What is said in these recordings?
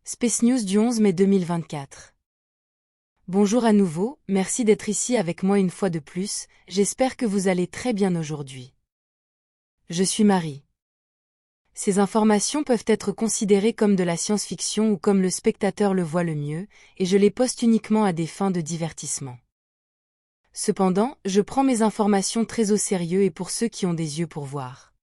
Space News du 11 mai 2024. Bonjour à nouveau, merci d'être ici avec moi une fois de plus, j'espère que vous allez très bien aujourd'hui. Je suis Marie. Ces informations peuvent être considérées comme de la science-fiction ou comme le spectateur le voit le mieux, et je les poste uniquement à des fins de divertissement. Cependant, je prends mes informations très au sérieux et pour ceux qui ont des yeux pour voir.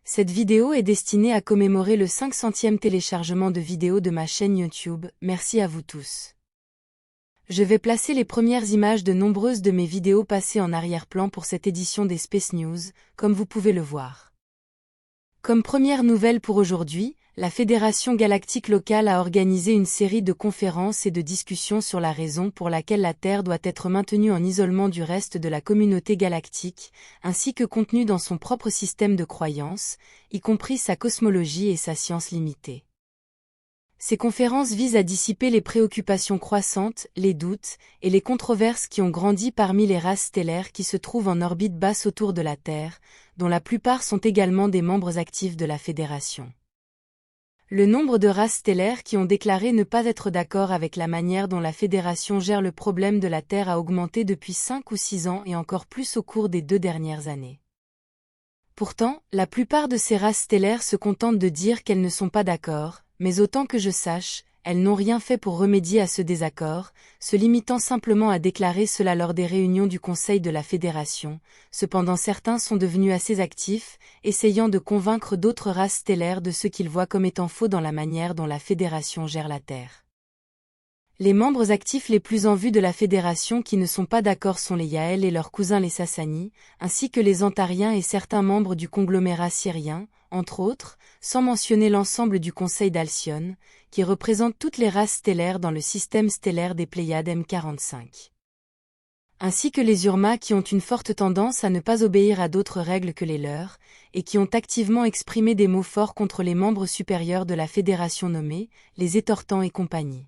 Cette vidéo est destinée à commémorer le 500e téléchargement de vidéos de ma chaîne YouTube, merci à vous tous. Je vais placer les premières images de nombreuses de mes vidéos passées en arrière-plan pour cette édition des Space News, comme vous pouvez le voir. Comme première nouvelle pour aujourd'hui, la Fédération Galactique locale a organisé une série de conférences et de discussions sur la raison pour laquelle la Terre doit être maintenue en isolement du reste de la communauté galactique, ainsi que contenue dans son propre système de croyances, y compris sa cosmologie et sa science limitée. Ces conférences visent à dissiper les préoccupations croissantes, les doutes et les controverses qui ont grandi parmi les races stellaires qui se trouvent en orbite basse autour de la Terre, dont la plupart sont également des membres actifs de la Fédération. Le nombre de races stellaires qui ont déclaré ne pas être d'accord avec la manière dont la Fédération gère le problème de la Terre a augmenté depuis 5 ou 6 ans et encore plus au cours des 2 dernières années. Pourtant, la plupart de ces races stellaires se contentent de dire qu'elles ne sont pas d'accord, mais autant que je sache, elles n'ont rien fait pour remédier à ce désaccord, se limitant simplement à déclarer cela lors des réunions du Conseil de la Fédération. Cependant certains sont devenus assez actifs, essayant de convaincre d'autres races stellaires de ce qu'ils voient comme étant faux dans la manière dont la Fédération gère la Terre. Les membres actifs les plus en vue de la Fédération qui ne sont pas d'accord sont les Yael et leurs cousins les Sassani, ainsi que les Antariens et certains membres du conglomérat syrien, entre autres, sans mentionner l'ensemble du Conseil d'Alcyone, qui représente toutes les races stellaires dans le système stellaire des Pléiades M45. Ainsi que les Urma qui ont une forte tendance à ne pas obéir à d'autres règles que les leurs, et qui ont activement exprimé des mots forts contre les membres supérieurs de la Fédération nommés, les Étortans et compagnie.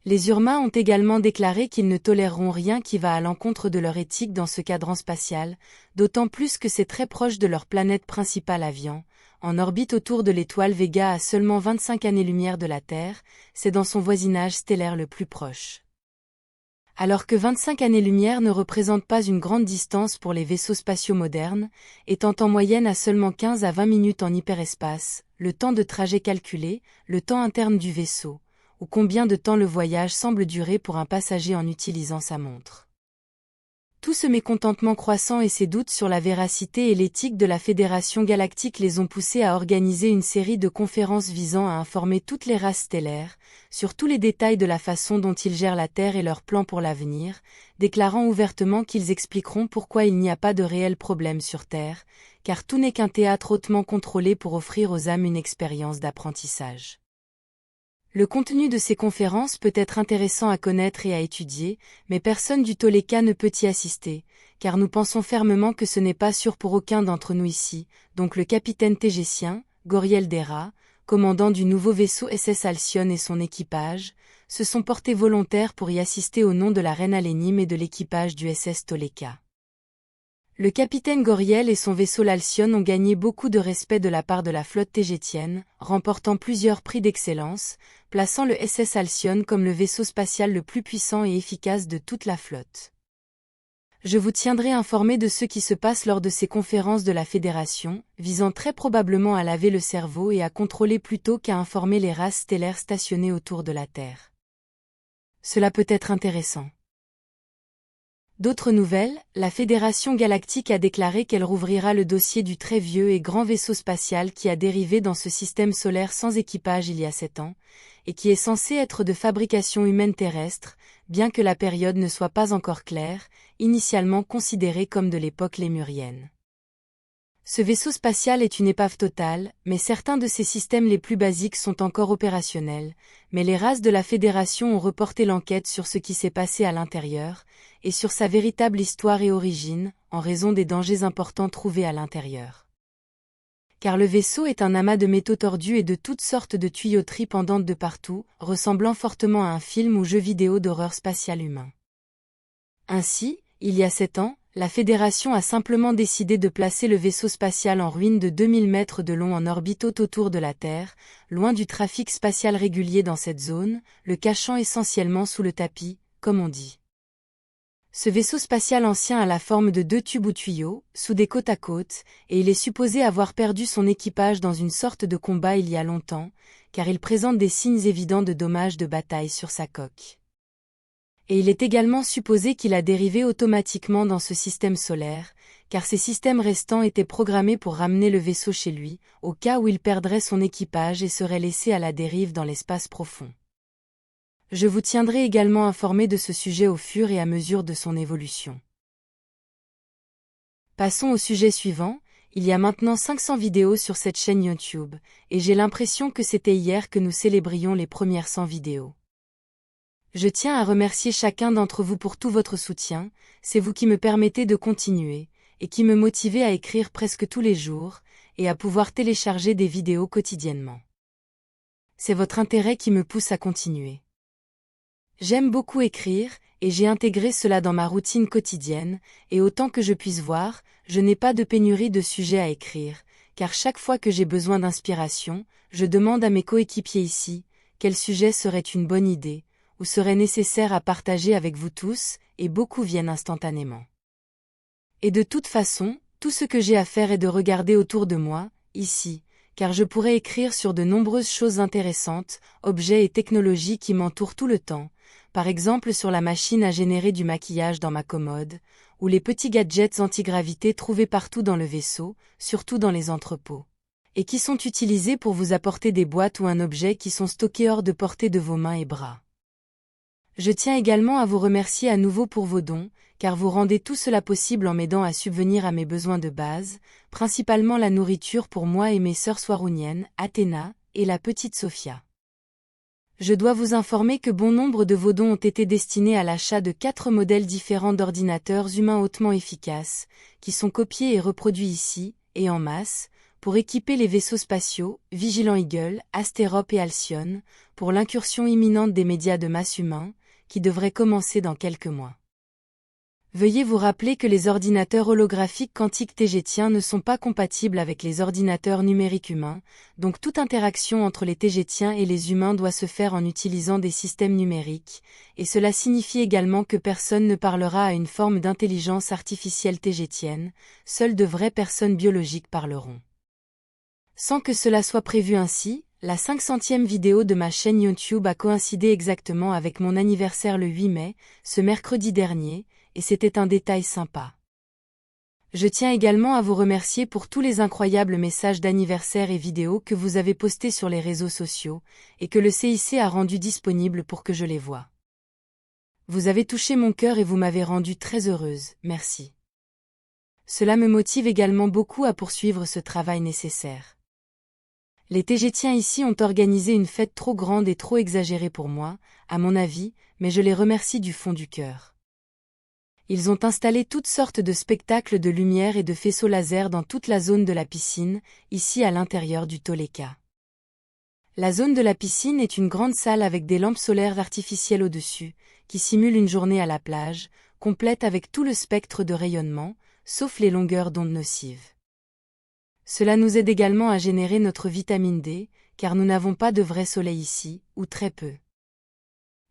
Les Urma ont également déclaré qu'ils ne toléreront rien qui va à l'encontre de leur éthique dans ce cadran spatial, d'autant plus que c'est très proche de leur planète principale Avian, en orbite autour de l'étoile Vega à seulement 25 années-lumière de la Terre, c'est dans son voisinage stellaire le plus proche. Alors que 25 années-lumière ne représentent pas une grande distance pour les vaisseaux spatiaux modernes, étant en moyenne à seulement 15 à 20 minutes en hyperespace, le temps de trajet calculé, le temps interne du vaisseau, ou combien de temps le voyage semble durer pour un passager en utilisant sa montre. Tout ce mécontentement croissant et ses doutes sur la véracité et l'éthique de la Fédération galactique les ont poussés à organiser une série de conférences visant à informer toutes les races stellaires, sur tous les détails de la façon dont ils gèrent la Terre et leurs plans pour l'avenir, déclarant ouvertement qu'ils expliqueront pourquoi il n'y a pas de réel problème sur Terre, car tout n'est qu'un théâtre hautement contrôlé pour offrir aux âmes une expérience d'apprentissage. Le contenu de ces conférences peut être intéressant à connaître et à étudier, mais personne du Toleka ne peut y assister, car nous pensons fermement que ce n'est pas sûr pour aucun d'entre nous ici, donc le capitaine tégétien, Goriel Dera, commandant du nouveau vaisseau SS Alcyone et son équipage, se sont portés volontaires pour y assister au nom de la reine Alénime et de l'équipage du SS Toleka. Le capitaine Goriel et son vaisseau l'Alcyone ont gagné beaucoup de respect de la part de la flotte tégétienne, remportant plusieurs prix d'excellence, plaçant le SS Alcyone comme le vaisseau spatial le plus puissant et efficace de toute la flotte. Je vous tiendrai informé de ce qui se passe lors de ces conférences de la Fédération, visant très probablement à laver le cerveau et à contrôler plutôt qu'à informer les races stellaires stationnées autour de la Terre. Cela peut être intéressant. D'autres nouvelles, la Fédération Galactique a déclaré qu'elle rouvrira le dossier du très vieux et grand vaisseau spatial qui a dérivé dans ce système solaire sans équipage il y a 7 ans, et qui est censé être de fabrication humaine terrestre, bien que la période ne soit pas encore claire, initialement considérée comme de l'époque lémurienne. Ce vaisseau spatial est une épave totale, mais certains de ses systèmes les plus basiques sont encore opérationnels, mais les races de la Fédération ont reporté l'enquête sur ce qui s'est passé à l'intérieur, et sur sa véritable histoire et origine, en raison des dangers importants trouvés à l'intérieur. Car le vaisseau est un amas de métaux tordus et de toutes sortes de tuyauteries pendantes de partout, ressemblant fortement à un film ou jeu vidéo d'horreur spatiale humain. Ainsi, il y a 7 ans, La Fédération a simplement décidé de placer le vaisseau spatial en ruine de 2000 mètres de long en orbite autour de la Terre, loin du trafic spatial régulier dans cette zone, le cachant essentiellement sous le tapis, comme on dit. Ce vaisseau spatial ancien a la forme de 2 tubes ou tuyaux, soudés côte à côte, et il est supposé avoir perdu son équipage dans une sorte de combat il y a longtemps, car il présente des signes évidents de dommages de bataille sur sa coque. Et il est également supposé qu'il a dérivé automatiquement dans ce système solaire, car ces systèmes restants étaient programmés pour ramener le vaisseau chez lui, au cas où il perdrait son équipage et serait laissé à la dérive dans l'espace profond. Je vous tiendrai également informé de ce sujet au fur et à mesure de son évolution. Passons au sujet suivant. Il y a maintenant 500 vidéos sur cette chaîne YouTube, et j'ai l'impression que c'était hier que nous célébrions les premières 100 vidéos. Je tiens à remercier chacun d'entre vous pour tout votre soutien, c'est vous qui me permettez de continuer, et qui me motivez à écrire presque tous les jours, et à pouvoir télécharger des vidéos quotidiennement. C'est votre intérêt qui me pousse à continuer. J'aime beaucoup écrire, et j'ai intégré cela dans ma routine quotidienne, et autant que je puisse voir, je n'ai pas de pénurie de sujets à écrire, car chaque fois que j'ai besoin d'inspiration, je demande à mes coéquipiers ici, quel sujet serait une bonne idée, ou serait nécessaire à partager avec vous tous, et beaucoup viennent instantanément. Et de toute façon, tout ce que j'ai à faire est de regarder autour de moi, ici, car je pourrais écrire sur de nombreuses choses intéressantes, objets et technologies qui m'entourent tout le temps, par exemple sur la machine à générer du maquillage dans ma commode, ou les petits gadgets antigravité trouvés partout dans le vaisseau, surtout dans les entrepôts, et qui sont utilisés pour vous apporter des boîtes ou un objet qui sont stockés hors de portée de vos mains et bras. Je tiens également à vous remercier à nouveau pour vos dons, car vous rendez tout cela possible en m'aidant à subvenir à mes besoins de base, principalement la nourriture pour moi et mes sœurs swarouniennes, Athéna, et la petite Sophia. Je dois vous informer que bon nombre de vos dons ont été destinés à l'achat de 4 modèles différents d'ordinateurs humains hautement efficaces, qui sont copiés et reproduits ici, et en masse, pour équiper les vaisseaux spatiaux, Vigilant Eagle, Astérope et Alcyone, pour l'incursion imminente des médias de masse humains, qui devrait commencer dans quelques mois. Veuillez vous rappeler que les ordinateurs holographiques quantiques TGtiens ne sont pas compatibles avec les ordinateurs numériques humains, donc toute interaction entre les TGtiens et les humains doit se faire en utilisant des systèmes numériques, et cela signifie également que personne ne parlera à une forme d'intelligence artificielle TGtienne, seules de vraies personnes biologiques parleront. Sans que cela soit prévu ainsi, la 500e vidéo de ma chaîne YouTube a coïncidé exactement avec mon anniversaire le 8 mai, ce mercredi dernier, et c'était un détail sympa. Je tiens également à vous remercier pour tous les incroyables messages d'anniversaire et vidéos que vous avez postés sur les réseaux sociaux, et que le CIC a rendu disponibles pour que je les voie. Vous avez touché mon cœur et vous m'avez rendue très heureuse, merci. Cela me motive également beaucoup à poursuivre ce travail nécessaire. Les TGtiens ici ont organisé une fête trop grande et trop exagérée pour moi, à mon avis, mais je les remercie du fond du cœur. Ils ont installé toutes sortes de spectacles de lumière et de faisceaux laser dans toute la zone de la piscine, ici à l'intérieur du Toleka. La zone de la piscine est une grande salle avec des lampes solaires artificielles au-dessus, qui simulent une journée à la plage, complète avec tout le spectre de rayonnement, sauf les longueurs d'onde nocives. Cela nous aide également à générer notre vitamine D, car nous n'avons pas de vrai soleil ici, ou très peu.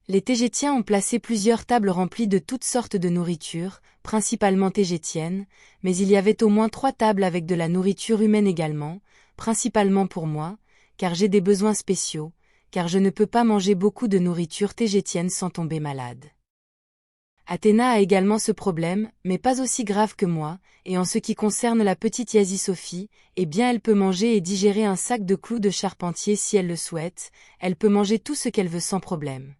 Les TGtiens ont placé plusieurs tables remplies de toutes sortes de nourriture, principalement TGtiennes, mais il y avait au moins 3 tables avec de la nourriture humaine également, principalement pour moi, car j'ai des besoins spéciaux, car je ne peux pas manger beaucoup de nourriture TGtienne sans tomber malade. Athéna a également ce problème, mais pas aussi grave que moi, et en ce qui concerne la petite Yazi Sophie, eh bien elle peut manger et digérer un sac de clous de charpentier si elle le souhaite, elle peut manger tout ce qu'elle veut sans problème.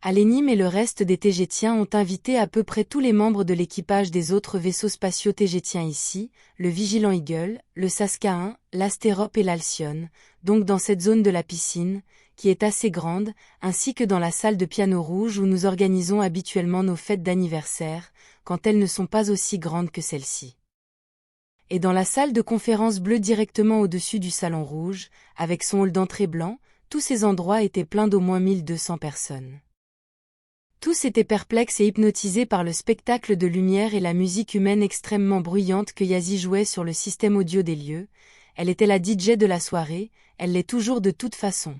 Alénim et le reste des TGtiens ont invité à peu près tous les membres de l'équipage des autres vaisseaux spatiaux TGtiens ici, le Vigilant Eagle, le Saska 1, l'Astérope et l'Alcyone, donc dans cette zone de la piscine, qui est assez grande, ainsi que dans la salle de piano rouge où nous organisons habituellement nos fêtes d'anniversaire, quand elles ne sont pas aussi grandes que celle-ci. Et dans la salle de conférence bleue directement au-dessus du salon rouge, avec son hall d'entrée blanc, tous ces endroits étaient pleins d'au moins 1200 personnes. Tous étaient perplexes et hypnotisés par le spectacle de lumière et la musique humaine extrêmement bruyante que Yazi jouait sur le système audio des lieux. Elle était la DJ de la soirée, elle l'est toujours de toute façon.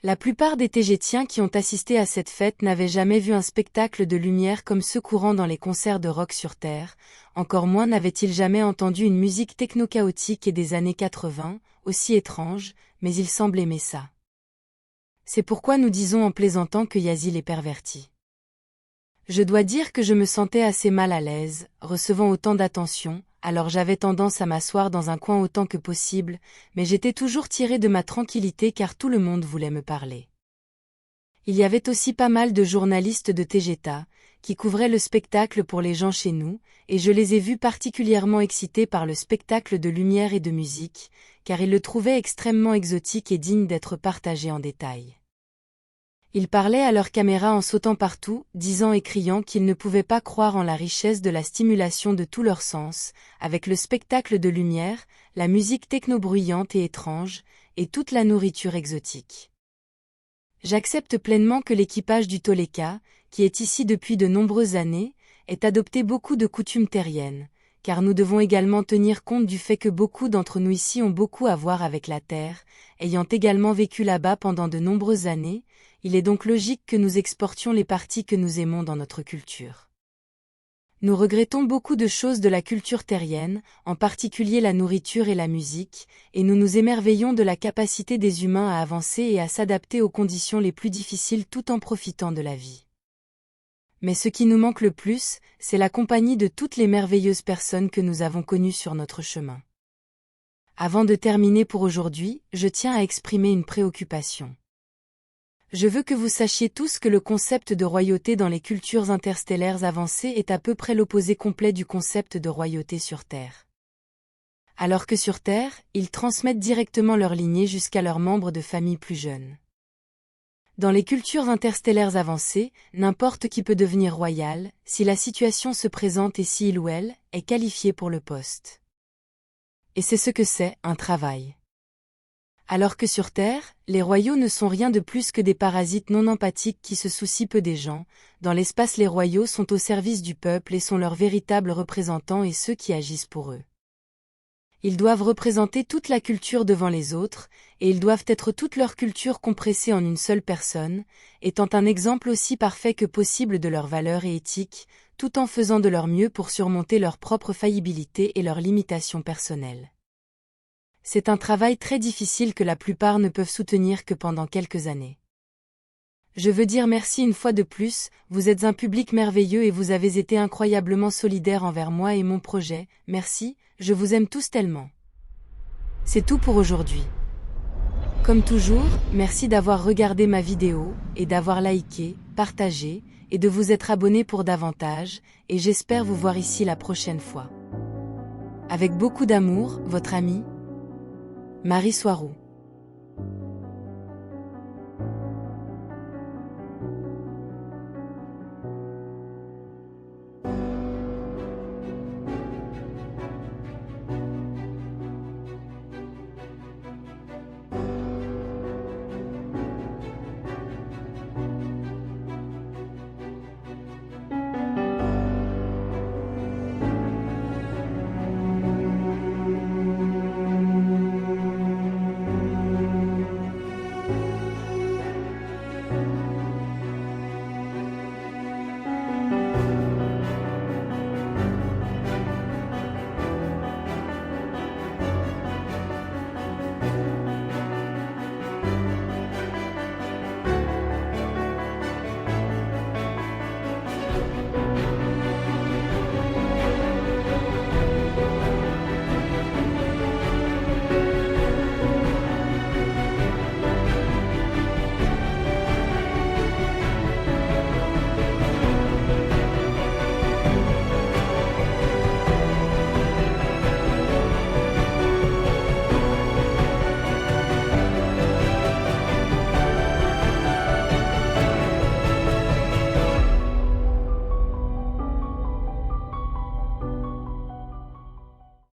La plupart des Tégétiens qui ont assisté à cette fête n'avaient jamais vu un spectacle de lumière comme ceux courant dans les concerts de rock sur Terre, encore moins n'avaient-ils jamais entendu une musique techno-chaotique et des années 80, aussi étrange, mais ils semblent aimer ça. C'est pourquoi nous disons en plaisantant que Yazi les pervertit. Je dois dire que je me sentais assez mal à l'aise, recevant autant d'attention, alors j'avais tendance à m'asseoir dans un coin autant que possible, mais j'étais toujours tiré de ma tranquillité car tout le monde voulait me parler. Il y avait aussi pas mal de journalistes de Tegeta, qui couvraient le spectacle pour les gens chez nous, et je les ai vus particulièrement excités par le spectacle de lumière et de musique, car ils le trouvaient extrêmement exotique et digne d'être partagé en détail. Ils parlaient à leur caméra en sautant partout, disant et criant qu'ils ne pouvaient pas croire en la richesse de la stimulation de tous leurs sens, avec le spectacle de lumière, la musique techno-bruyante et étrange, et toute la nourriture exotique. J'accepte pleinement que l'équipage du Toleka, qui est ici depuis de nombreuses années, ait adopté beaucoup de coutumes terriennes, car nous devons également tenir compte du fait que beaucoup d'entre nous ici ont beaucoup à voir avec la Terre, ayant également vécu là-bas pendant de nombreuses années, il est donc logique que nous exportions les parties que nous aimons dans notre culture. Nous regrettons beaucoup de choses de la culture terrienne, en particulier la nourriture et la musique, et nous nous émerveillons de la capacité des humains à avancer et à s'adapter aux conditions les plus difficiles tout en profitant de la vie. Mais ce qui nous manque le plus, c'est la compagnie de toutes les merveilleuses personnes que nous avons connues sur notre chemin. Avant de terminer pour aujourd'hui, je tiens à exprimer une préoccupation. Je veux que vous sachiez tous que le concept de royauté dans les cultures interstellaires avancées est à peu près l'opposé complet du concept de royauté sur Terre. Alors que sur Terre, ils transmettent directement leur lignée jusqu'à leurs membres de famille plus jeunes. Dans les cultures interstellaires avancées, n'importe qui peut devenir royal, si la situation se présente et si il ou elle est qualifié pour le poste. Et c'est ce que c'est, un travail. Alors que sur Terre, les royaux ne sont rien de plus que des parasites non empathiques qui se soucient peu des gens, dans l'espace les royaux sont au service du peuple et sont leurs véritables représentants et ceux qui agissent pour eux. Ils doivent représenter toute la culture devant les autres, et ils doivent être toute leur culture compressée en une seule personne, étant un exemple aussi parfait que possible de leurs valeurs et éthiques, tout en faisant de leur mieux pour surmonter leur propre faillibilité et leurs limitations personnelles. C'est un travail très difficile que la plupart ne peuvent soutenir que pendant quelques années. Je veux dire merci une fois de plus, vous êtes un public merveilleux et vous avez été incroyablement solidaires envers moi et mon projet, merci, je vous aime tous tellement. C'est tout pour aujourd'hui. Comme toujours, merci d'avoir regardé ma vidéo, et d'avoir liké, partagé, et de vous être abonné pour davantage, et j'espère vous voir ici la prochaine fois. Avec beaucoup d'amour, votre amie, Marie Soirou.